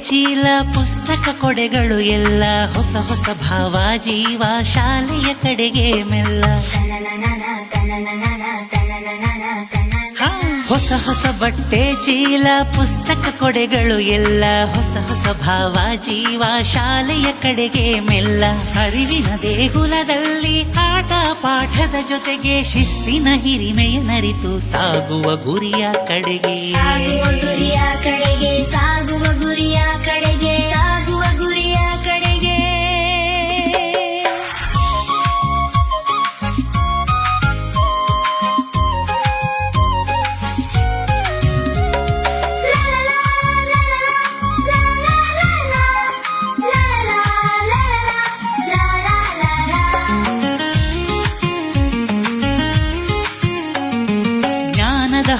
ಚೀಲ ಪುಸ್ತಕ ಕೊಡೆಗಳು ಎಲ್ಲ ಹೊಸ ಹೊಸ ಭಾವ ಜೀವ ಶಾಲೆಯ ಕಡೆಗೆ ಮೆಲ್ಲ. ಹೊಸ ಹೊಸ ಬಟ್ಟೆ ಚೀಲ ಪುಸ್ತಕ ಕೊಡೆಗಳು ಎಲ್ಲ ಹೊಸ ಹೊಸ ಭಾವ ಜೀವ ಶಾಲೆಯ ಕಡೆಗೆ ಮೆಲ್ಲ. ಅರಿವಿನ ದೇಗುಲದಲ್ಲಿ ಆಟ ಪಾಠದ ಜೊತೆಗೆ ಶಿಸ್ತಿನ ಹಿರಿಮೆಯ ನರಿತು ಸಾಗುವ ಗುರಿಯ ಕಡೆಗೆ. ಗುರಿಯ ಕಡೆಗೆ ಸಾಗುವ ಗುರಿಯ ಕಡೆಗೆ ಸಾಗುವ ಗುರಿಯ ಕಡೆಗೆ.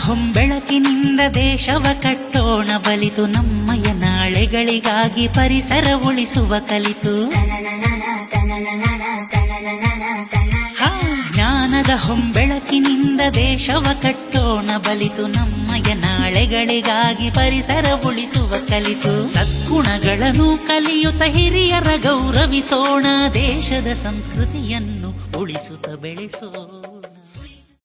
ಹೊಂಬೆಳಕಿನಿಂದ ದೇಶವ ಕಟ್ಟೋಣ ಬಲಿತು ನಮ್ಮಯ ನಾಳೆಗಳಿಗಾಗಿ ಪರಿಸರ ಉಳಿಸುವ ಕಲಿತು. ಜ್ಞಾನದ ಹೊಂಬೆಳಕಿನಿಂದ ದೇಶವ ಕಟ್ಟೋಣ ಬಲಿತು ನಮ್ಮಯ ನಾಳೆಗಳಿಗಾಗಿ ಪರಿಸರ ಉಳಿಸುವ ಕಲಿತು. ಸದ್ಗುಣಗಳನ್ನು ಕಲಿಯುತ್ತ ಹಿರಿಯರ ಗೌರವಿಸೋಣ ದೇಶದ ಸಂಸ್ಕೃತಿಯನ್ನು ಉಳಿಸುತ್ತ ಬೆಳೆಸೋ.